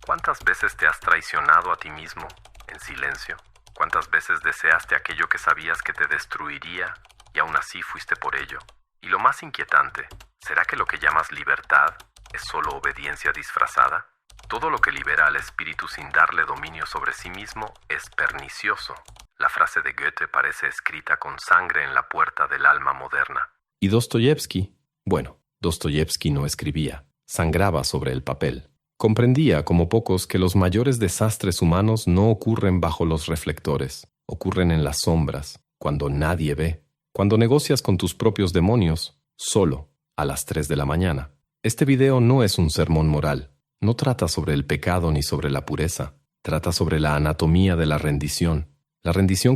¿Cuántas veces te has traicionado a ti mismo en silencio? ¿Cuántas veces deseaste aquello que sabías que te destruiría y aún así fuiste por ello? Y lo más inquietante, ¿será que lo que llamas libertad es solo obediencia disfrazada? Todo lo que libera al espíritu sin darle dominio sobre sí mismo es pernicioso. La frase de Goethe parece escrita con sangre en la puerta del alma moderna. ¿Y Dostoyevsky? Bueno, Dostoyevsky no escribía, sangraba sobre el papel. Comprendía, como pocos, que los mayores desastres humanos no ocurren bajo los reflectores, ocurren en las sombras, cuando nadie ve, cuando negocias con tus propios demonios, solo, a las 3 de la mañana. Este video no es un sermón moral, no trata sobre el pecado ni sobre la pureza, trata sobre la anatomía de la rendición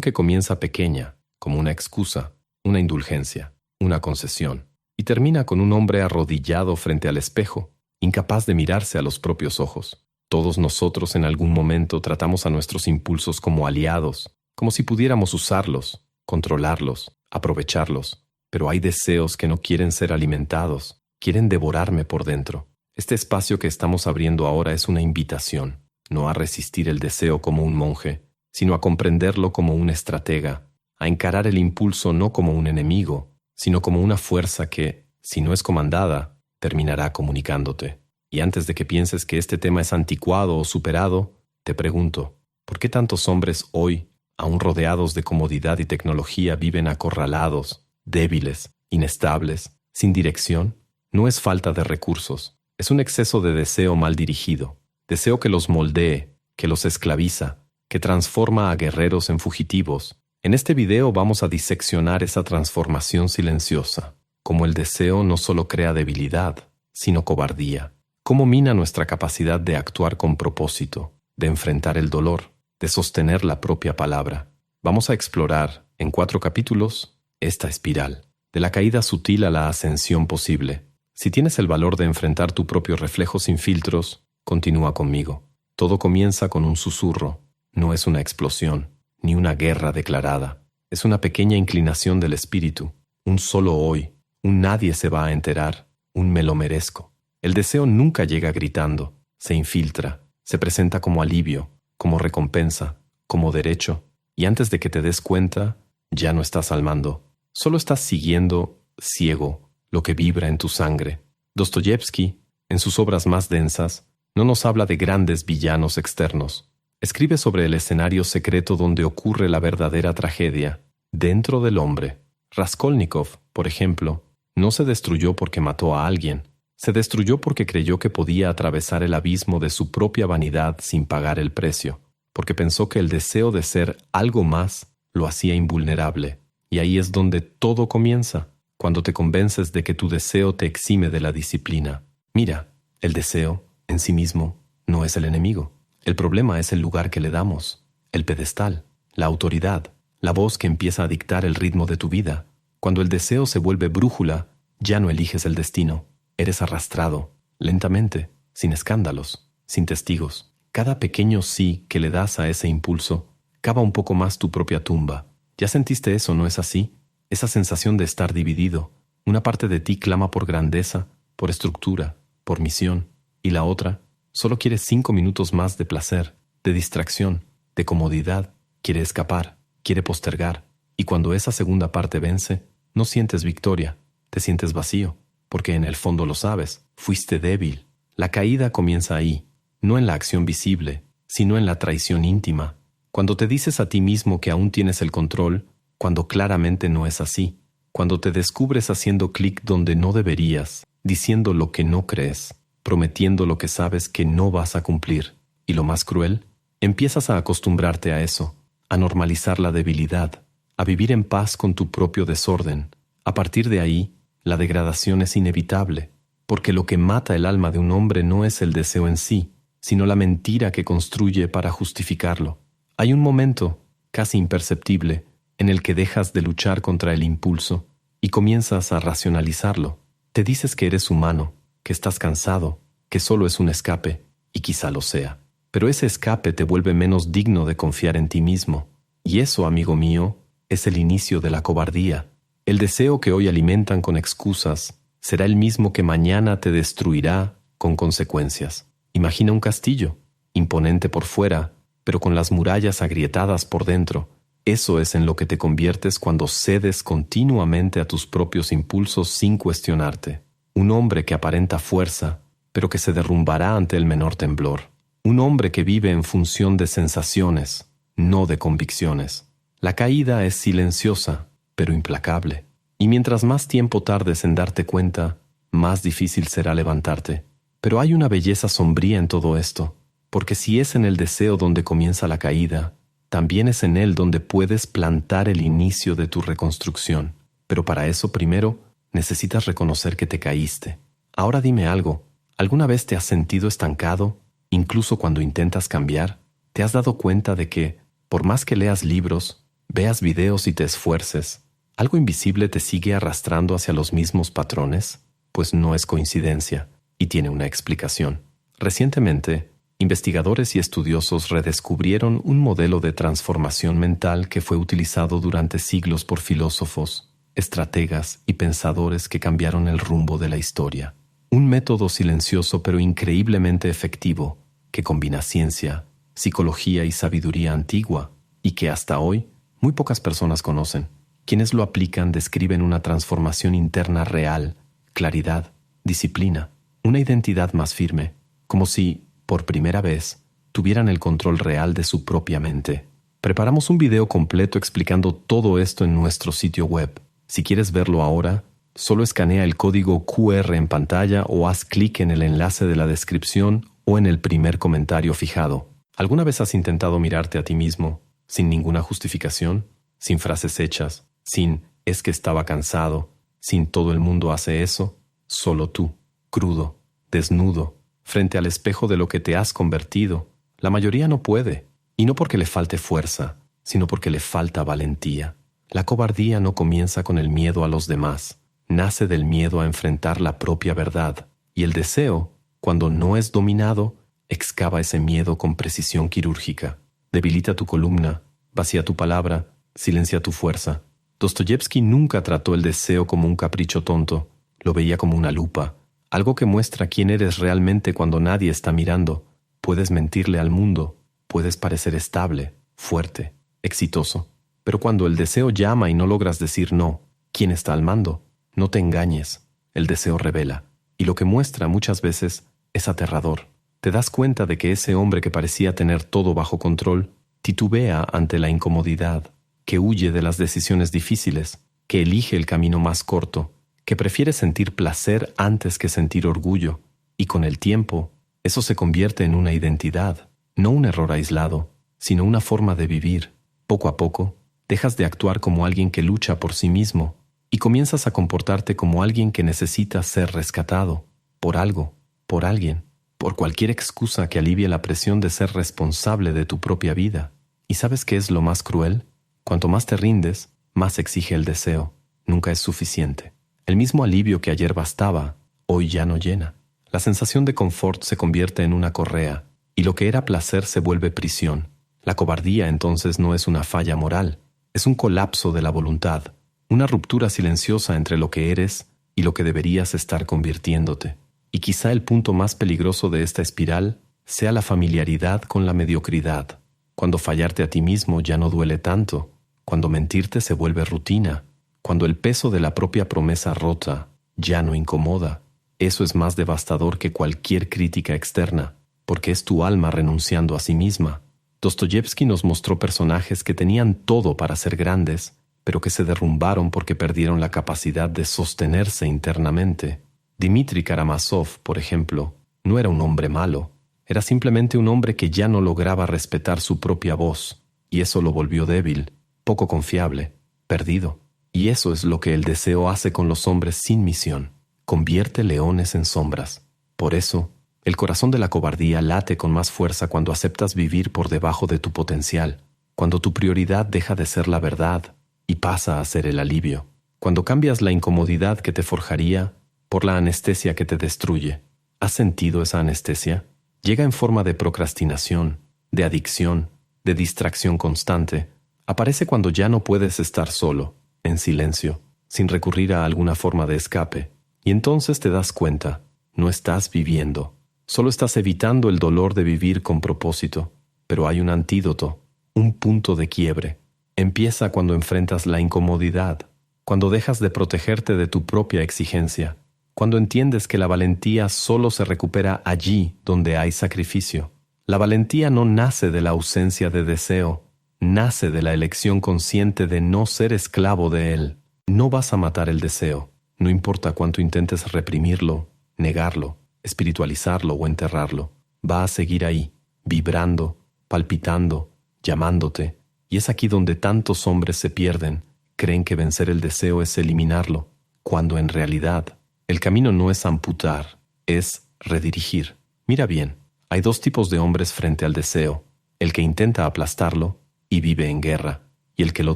que comienza pequeña, como una excusa, una indulgencia, una concesión, y termina con un hombre arrodillado frente al espejo, incapaz de mirarse a los propios ojos. Todos nosotros en algún momento tratamos a nuestros impulsos como aliados, como si pudiéramos usarlos, controlarlos, aprovecharlos. Pero hay deseos que no quieren ser alimentados, quieren devorarme por dentro. Este espacio que estamos abriendo ahora es una invitación, no a resistir el deseo como un monje, sino a comprenderlo como un estratega, a encarar el impulso no como un enemigo, sino como una fuerza que, si no es comandada, terminará comunicándote. Y antes de que pienses que este tema es anticuado o superado, te pregunto, ¿por qué tantos hombres hoy, aún rodeados de comodidad y tecnología, viven acorralados, débiles, inestables, sin dirección? No es falta de recursos, es un exceso de deseo mal dirigido, deseo que los moldee, que los esclaviza, que transforma a guerreros en fugitivos. En este video vamos a diseccionar esa transformación silenciosa. Cómo el deseo no solo crea debilidad, sino cobardía. Cómo mina nuestra capacidad de actuar con propósito, de enfrentar el dolor, de sostener la propia palabra. Vamos a explorar, en 4 capítulos, esta espiral, de la caída sutil a la ascensión posible. Si tienes el valor de enfrentar tu propio reflejo sin filtros, continúa conmigo. Todo comienza con un susurro. No es una explosión, ni una guerra declarada. Es una pequeña inclinación del espíritu, un solo hoy. Un nadie se va a enterar, un me lo merezco. El deseo nunca llega gritando, se infiltra, se presenta como alivio, como recompensa, como derecho, y antes de que te des cuenta, ya no estás al mando. Solo estás siguiendo, ciego, lo que vibra en tu sangre. Dostoyevsky, en sus obras más densas, no nos habla de grandes villanos externos. Escribe sobre el escenario secreto donde ocurre la verdadera tragedia, dentro del hombre. Raskolnikov, por ejemplo, no se destruyó porque mató a alguien, se destruyó porque creyó que podía atravesar el abismo de su propia vanidad sin pagar el precio, porque pensó que el deseo de ser algo más lo hacía invulnerable. Y ahí es donde todo comienza, cuando te convences de que tu deseo te exime de la disciplina. Mira, el deseo, en sí mismo, no es el enemigo. El problema es el lugar que le damos, el pedestal, la autoridad, la voz que empieza a dictar el ritmo de tu vida. Cuando el deseo se vuelve brújula, ya no eliges el destino. Eres arrastrado, lentamente, sin escándalos, sin testigos. Cada pequeño sí que le das a ese impulso, cava un poco más tu propia tumba. ¿Ya sentiste eso, no es así? Esa sensación de estar dividido. Una parte de ti clama por grandeza, por estructura, por misión, y la otra solo quiere 5 minutos más de placer, de distracción, de comodidad. Quiere escapar, quiere postergar. Y cuando esa segunda parte vence, no sientes victoria, te sientes vacío, porque en el fondo lo sabes, fuiste débil. La caída comienza ahí, no en la acción visible, sino en la traición íntima. Cuando te dices a ti mismo que aún tienes el control, cuando claramente no es así, cuando te descubres haciendo clic donde no deberías, diciendo lo que no crees, prometiendo lo que sabes que no vas a cumplir. Y lo más cruel, empiezas a acostumbrarte a eso, a normalizar la debilidad, a vivir en paz con tu propio desorden. A partir de ahí, la degradación es inevitable, porque lo que mata el alma de un hombre no es el deseo en sí, sino la mentira que construye para justificarlo. Hay un momento, casi imperceptible, en el que dejas de luchar contra el impulso y comienzas a racionalizarlo. Te dices que eres humano, que estás cansado, que solo es un escape, y quizá lo sea. Pero ese escape te vuelve menos digno de confiar en ti mismo. Y eso, amigo mío, es el inicio de la cobardía. El deseo que hoy alimentan con excusas será el mismo que mañana te destruirá con consecuencias. Imagina un castillo. imponente por fuera, pero con las murallas agrietadas por dentro. Eso es en lo que te conviertes cuando cedes continuamente a tus propios impulsos sin cuestionarte. Un hombre que aparenta fuerza, pero que se derrumbará ante el menor temblor. Un hombre que vive en función de sensaciones, no de convicciones. La caída es silenciosa, pero implacable. Y mientras más tiempo tardes en darte cuenta, más difícil será levantarte. Pero hay una belleza sombría en todo esto, porque si es en el deseo donde comienza la caída, también es en él donde puedes plantar el inicio de tu reconstrucción. Pero para eso primero necesitas reconocer que te caíste. Ahora dime algo, ¿alguna vez te has sentido estancado, incluso cuando intentas cambiar? ¿Te has dado cuenta de que, por más que leas libros, veas videos y te esfuerces, algo invisible te sigue arrastrando hacia los mismos patrones? Pues no es coincidencia, y tiene una explicación. Recientemente, investigadores y estudiosos redescubrieron un modelo de transformación mental que fue utilizado durante siglos por filósofos, estrategas y pensadores que cambiaron el rumbo de la historia. Un método silencioso pero increíblemente efectivo que combina ciencia, psicología y sabiduría antigua y que hasta hoy muy pocas personas conocen. Quienes lo aplican describen una transformación interna real, claridad, disciplina, una identidad más firme, como si, por primera vez, tuvieran el control real de su propia mente. Preparamos un video completo explicando todo esto en nuestro sitio web. Si quieres verlo ahora, solo escanea el código QR en pantalla o haz clic en el enlace de la descripción o en el primer comentario fijado. ¿Alguna vez has intentado mirarte a ti mismo sin ninguna justificación, sin frases hechas, sin «es que estaba cansado», sin «todo el mundo hace eso»? Solo tú, crudo, desnudo, frente al espejo de lo que te has convertido. La mayoría no puede, y no porque le falte fuerza, sino porque le falta valentía. La cobardía no comienza con el miedo a los demás, nace del miedo a enfrentar la propia verdad, y el deseo, cuando no es dominado, excava ese miedo con precisión quirúrgica. Debilita tu columna, vacía tu palabra, silencia tu fuerza. Dostoyevsky nunca trató el deseo como un capricho tonto, lo veía como una lupa, algo que muestra quién eres realmente cuando nadie está mirando. Puedes mentirle al mundo, puedes parecer estable, fuerte, exitoso. Pero cuando el deseo llama y no logras decir no, ¿quién está al mando? No te engañes, el deseo revela. Y lo que muestra muchas veces es aterrador. Te das cuenta de que ese hombre que parecía tener todo bajo control titubea ante la incomodidad, que huye de las decisiones difíciles, que elige el camino más corto, que prefiere sentir placer antes que sentir orgullo, y con el tiempo, eso se convierte en una identidad, no un error aislado, sino una forma de vivir. Poco a poco, dejas de actuar como alguien que lucha por sí mismo y comienzas a comportarte como alguien que necesita ser rescatado, por algo, por alguien, por cualquier excusa que alivie la presión de ser responsable de tu propia vida. ¿Y sabes qué es lo más cruel? Cuanto más te rindes, más exige el deseo. Nunca es suficiente. El mismo alivio que ayer bastaba, hoy ya no llena. La sensación de confort se convierte en una correa, y lo que era placer se vuelve prisión. La cobardía entonces no es una falla moral, es un colapso de la voluntad, una ruptura silenciosa entre lo que eres y lo que deberías estar convirtiéndote. Y quizá el punto más peligroso de esta espiral sea la familiaridad con la mediocridad. Cuando fallarte a ti mismo ya no duele tanto, cuando mentirte se vuelve rutina, cuando el peso de la propia promesa rota ya no incomoda. Eso es más devastador que cualquier crítica externa, porque es tu alma renunciando a sí misma. Dostoyevsky nos mostró personajes que tenían todo para ser grandes, pero que se derrumbaron porque perdieron la capacidad de sostenerse internamente. Dmitri Karamazov, por ejemplo, no era un hombre malo, era simplemente un hombre que ya no lograba respetar su propia voz, y eso lo volvió débil, poco confiable, perdido. Y eso es lo que el deseo hace con los hombres sin misión. Convierte leones en sombras. Por eso, el corazón de la cobardía late con más fuerza cuando aceptas vivir por debajo de tu potencial, cuando tu prioridad deja de ser la verdad y pasa a ser el alivio, cuando cambias la incomodidad que te forjaría por la anestesia que te destruye. ¿Has sentido esa anestesia? Llega en forma de procrastinación, de adicción, de distracción constante. Aparece cuando ya no puedes estar solo, en silencio, sin recurrir a alguna forma de escape. Y entonces te das cuenta, no estás viviendo, Solo estás evitando el dolor de vivir con propósito. Pero hay un antídoto, un punto de quiebre. Empieza cuando enfrentas la incomodidad, cuando dejas de protegerte de tu propia exigencia, cuando entiendes que la valentía solo se recupera allí donde hay sacrificio. La valentía no nace de la ausencia de deseo, nace de la elección consciente de no ser esclavo de él. No vas a matar el deseo, no importa cuánto intentes reprimirlo, negarlo, espiritualizarlo o enterrarlo. Va a seguir ahí, vibrando, palpitando, llamándote. Y es aquí donde tantos hombres se pierden. Creen que vencer el deseo es eliminarlo, cuando en realidad el camino no es amputar, es redirigir. Mira bien, hay dos tipos de hombres frente al deseo: el que intenta aplastarlo y vive en guerra, y el que lo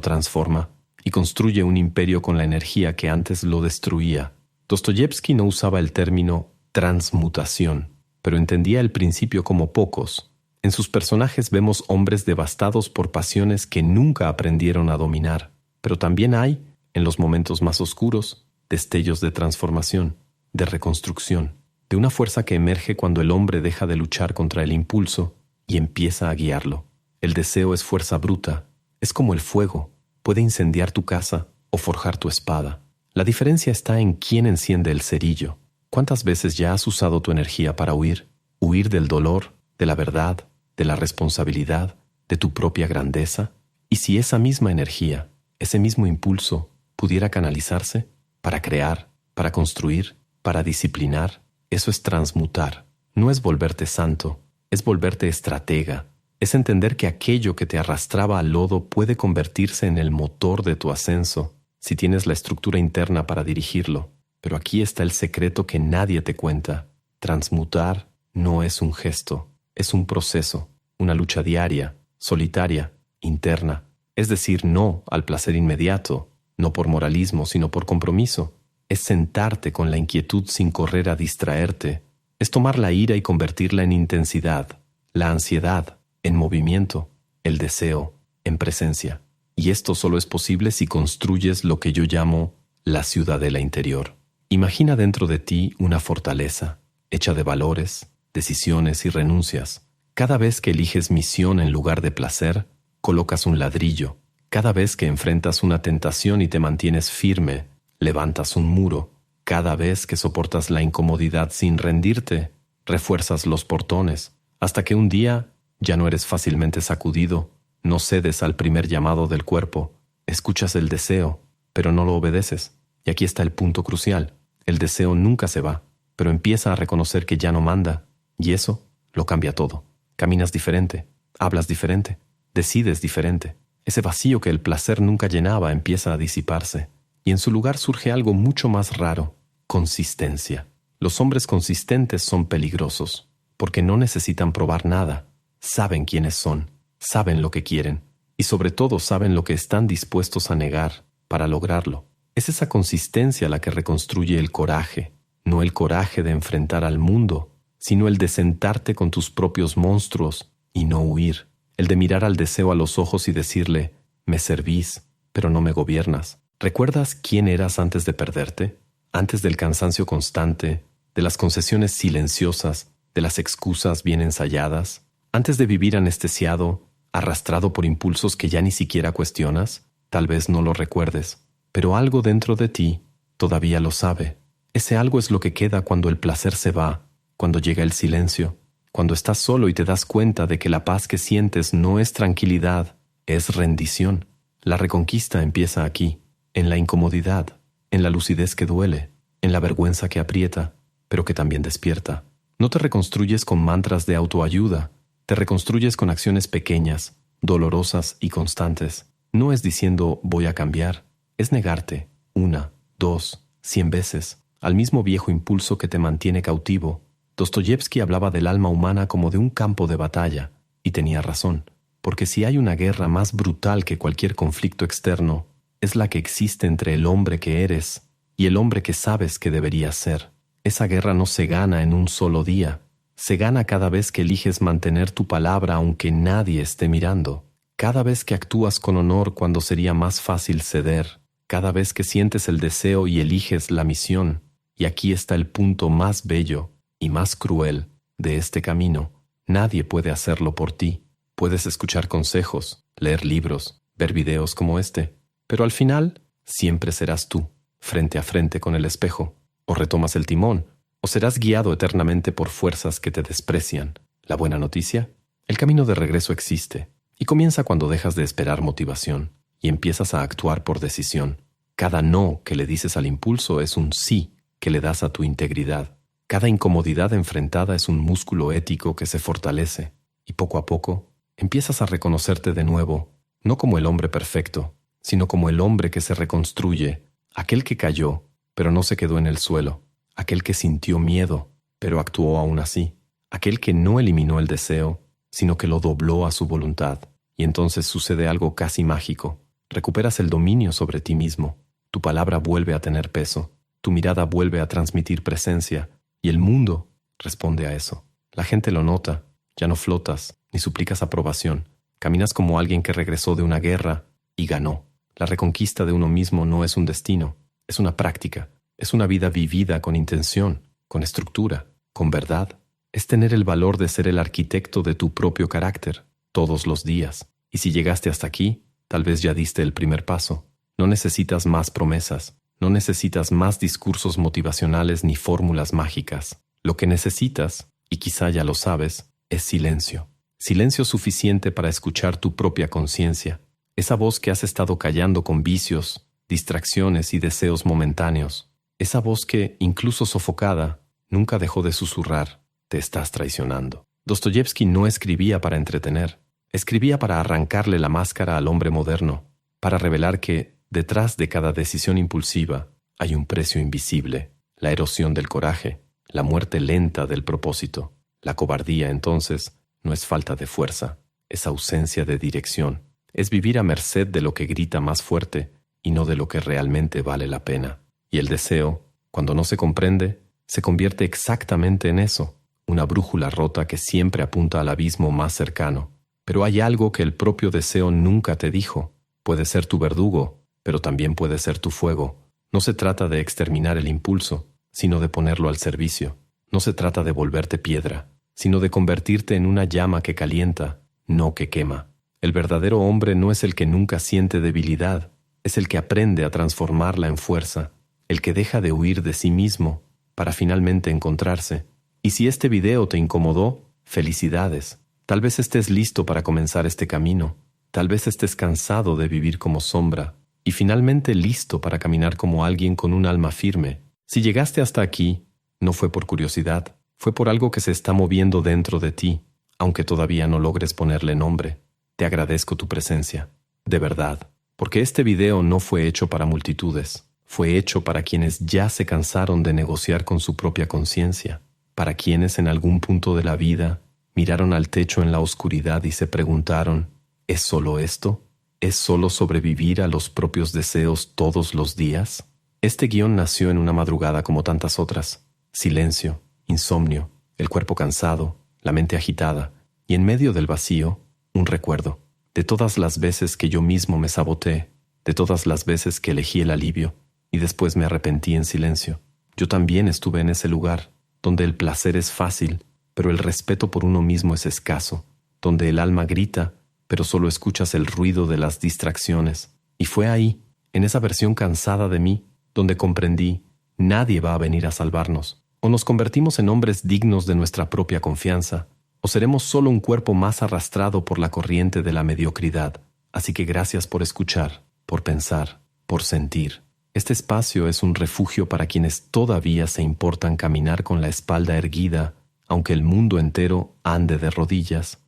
transforma y construye un imperio con la energía que antes lo destruía. Dostoyevski no usaba el término transmutación, pero entendía el principio como pocos. En sus personajes vemos hombres devastados por pasiones que nunca aprendieron a dominar, pero también hay, en los momentos más oscuros, destellos de transformación, de reconstrucción, de una fuerza que emerge cuando el hombre deja de luchar contra el impulso y empieza a guiarlo. El deseo es fuerza bruta, es como el fuego, puede incendiar tu casa o forjar tu espada. La diferencia está en quién enciende el cerillo. ¿Cuántas veces ya has usado tu energía para huir? Huir del dolor, de la verdad, de la responsabilidad, de tu propia grandeza. ¿Y si esa misma energía, ese mismo impulso, pudiera canalizarse para crear, para construir, para disciplinar? Eso es transmutar. No es volverte santo, es volverte estratega. Es entender que aquello que te arrastraba al lodo puede convertirse en el motor de tu ascenso, si tienes la estructura interna para dirigirlo. Pero aquí está el secreto que nadie te cuenta. Transmutar no es un gesto, es un proceso, una lucha diaria, solitaria, interna. Es decir, no al placer inmediato, no por moralismo, sino por compromiso. Es sentarte con la inquietud sin correr a distraerte. Es tomar la ira y convertirla en intensidad, la ansiedad en movimiento, el deseo en presencia. Y esto solo es posible si construyes lo que yo llamo la ciudadela interior. Imagina dentro de ti una fortaleza, hecha de valores, decisiones y renuncias. Cada vez que eliges misión en lugar de placer, colocas un ladrillo. Cada vez que enfrentas una tentación y te mantienes firme, levantas un muro. Cada vez que soportas la incomodidad sin rendirte, refuerzas los portones, hasta que un día ya no eres fácilmente sacudido, no cedes al primer llamado del cuerpo, escuchas el deseo, pero no lo obedeces. Y aquí está el punto crucial. El deseo nunca se va, pero empieza a reconocer que ya no manda, y eso lo cambia todo. Caminas diferente, hablas diferente, decides diferente. Ese vacío que el placer nunca llenaba empieza a disiparse, y en su lugar surge algo mucho más raro: consistencia. Los hombres consistentes son peligrosos, porque no necesitan probar nada. Saben quiénes son, saben lo que quieren, y sobre todo saben lo que están dispuestos a negar para lograrlo. Es esa consistencia la que reconstruye el coraje, no el coraje de enfrentar al mundo, sino el de sentarte con tus propios monstruos y no huir, el de mirar al deseo a los ojos y decirle: me servís, pero no me gobiernas. ¿Recuerdas quién eras antes de perderte? Antes del cansancio constante, de las concesiones silenciosas, de las excusas bien ensayadas, antes de vivir anestesiado, arrastrado por impulsos que ya ni siquiera cuestionas. Tal vez no lo recuerdes, pero algo dentro de ti todavía lo sabe. Ese algo es lo que queda cuando el placer se va, cuando llega el silencio, cuando estás solo y te das cuenta de que la paz que sientes no es tranquilidad, es rendición. La reconquista empieza aquí, en la incomodidad, en la lucidez que duele, en la vergüenza que aprieta, pero que también despierta. No te reconstruyes con mantras de autoayuda, te reconstruyes con acciones pequeñas, dolorosas y constantes. No es diciendo voy a cambiar, es negarte 1, 2, 100 veces al mismo viejo impulso que te mantiene cautivo. Dostoyevski hablaba del alma humana como de un campo de batalla, y tenía razón, porque si hay una guerra más brutal que cualquier conflicto externo, es la que existe entre el hombre que eres y el hombre que sabes que deberías ser. Esa guerra no se gana en un solo día, se gana cada vez que eliges mantener tu palabra aunque nadie esté mirando, cada vez que actúas con honor cuando sería más fácil ceder, cada vez que sientes el deseo y eliges la misión. Y aquí está el punto más bello y más cruel de este camino, nadie puede hacerlo por ti. Puedes escuchar consejos, leer libros, ver videos como este, pero al final siempre serás tú, frente a frente con el espejo. O retomas el timón, o serás guiado eternamente por fuerzas que te desprecian. La buena noticia: el camino de regreso existe, y comienza cuando dejas de esperar motivación y empiezas a actuar por decisión. Cada no que le dices al impulso es un sí que le das a tu integridad. Cada incomodidad enfrentada es un músculo ético que se fortalece, y poco a poco empiezas a reconocerte de nuevo, no como el hombre perfecto, sino como el hombre que se reconstruye, aquel que cayó, pero no se quedó en el suelo, aquel que sintió miedo, pero actuó aún así, aquel que no eliminó el deseo, sino que lo dobló a su voluntad. Y entonces sucede algo casi mágico. Recuperas el dominio sobre ti mismo, tu palabra vuelve a tener peso, tu mirada vuelve a transmitir presencia, y el mundo responde a eso. La gente lo nota, ya no flotas, ni suplicas aprobación. Caminas como alguien que regresó de una guerra y ganó. La reconquista de uno mismo no es un destino, es una práctica, es una vida vivida con intención, con estructura, con verdad. Es tener el valor de ser el arquitecto de tu propio carácter, todos los días. Y si llegaste hasta aquí, tal vez ya diste el primer paso. No necesitas más promesas, no necesitas más discursos motivacionales ni fórmulas mágicas. Lo que necesitas, y quizá ya lo sabes, es silencio. Silencio suficiente para escuchar tu propia conciencia, esa voz que has estado callando con vicios, distracciones y deseos momentáneos. Esa voz que, incluso sofocada, nunca dejó de susurrar: te estás traicionando. Dostoyevski no escribía para entretener, escribía para arrancarle la máscara al hombre moderno, para revelar que, detrás de cada decisión impulsiva, hay un precio invisible, la erosión del coraje, la muerte lenta del propósito. La cobardía, entonces, no es falta de fuerza, es ausencia de dirección, es vivir a merced de lo que grita más fuerte y no de lo que realmente vale la pena. Y el deseo, cuando no se comprende, se convierte exactamente en eso, una brújula rota que siempre apunta al abismo más cercano. Pero hay algo que el propio deseo nunca te dijo. Puede ser tu verdugo, pero también puede ser tu fuego. No se trata de exterminar el impulso, sino de ponerlo al servicio. No se trata de volverte piedra, sino de convertirte en una llama que calienta, no que quema. El verdadero hombre no es el que nunca siente debilidad, es el que aprende a transformarla en fuerza, el que deja de huir de sí mismo para finalmente encontrarse. Y si este video te incomodó, felicidades. Tal vez estés listo para comenzar este camino, tal vez estés cansado de vivir como sombra, y finalmente listo para caminar como alguien con un alma firme. Si llegaste hasta aquí, no fue por curiosidad, fue por algo que se está moviendo dentro de ti, aunque todavía no logres ponerle nombre. Te agradezco tu presencia, de verdad, porque este video no fue hecho para multitudes, fue hecho para quienes ya se cansaron de negociar con su propia conciencia, para quienes en algún punto de la vida miraron al techo en la oscuridad y se preguntaron: ¿es solo esto? ¿Es solo sobrevivir a los propios deseos todos los días? Este guión nació en una madrugada como tantas otras. Silencio, insomnio, el cuerpo cansado, la mente agitada, y en medio del vacío, un recuerdo de todas las veces que yo mismo me saboteé, de todas las veces que elegí el alivio y después me arrepentí en silencio. Yo también estuve en ese lugar, donde el placer es fácil, pero el respeto por uno mismo es escaso, donde el alma grita, pero solo escuchas el ruido de las distracciones. Y fue ahí, en esa versión cansada de mí, donde comprendí: nadie va a venir a salvarnos. O nos convertimos en hombres dignos de nuestra propia confianza, o seremos solo un cuerpo más arrastrado por la corriente de la mediocridad. Así que gracias por escuchar, por pensar, por sentir. Este espacio es un refugio para quienes todavía se importan caminar con la espalda erguida, aunque el mundo entero ande de rodillas.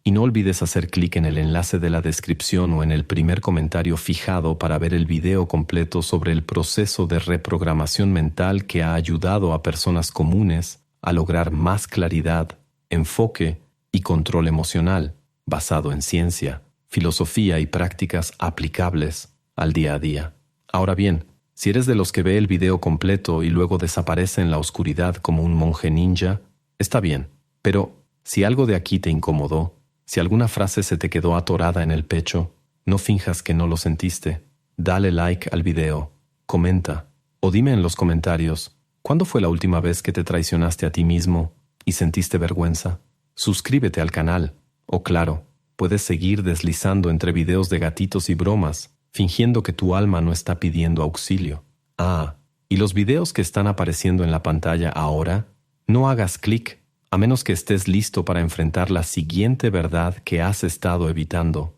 Y no olvides hacer clic en el enlace de la descripción o en el primer comentario fijado para ver el video completo sobre el proceso de reprogramación mental que ha ayudado a personas comunes a lograr más claridad, enfoque y control emocional, basado en ciencia, filosofía y prácticas aplicables al día a día. Ahora bien, si eres de los que ve el video completo y luego desaparece en la oscuridad como un monje ninja, está bien, pero si algo de aquí te incomodó, si alguna frase se te quedó atorada en el pecho, no finjas que no lo sentiste. Dale like al video, comenta o dime en los comentarios: ¿cuándo fue la última vez que te traicionaste a ti mismo? y sentiste vergüenza? Suscríbete al canal. O claro, puedes seguir deslizando entre videos de gatitos y bromas, fingiendo que tu alma no está pidiendo auxilio. Ah, y los videos que están apareciendo en la pantalla ahora, no hagas clic, a menos que estés listo para enfrentar la siguiente verdad que has estado evitando.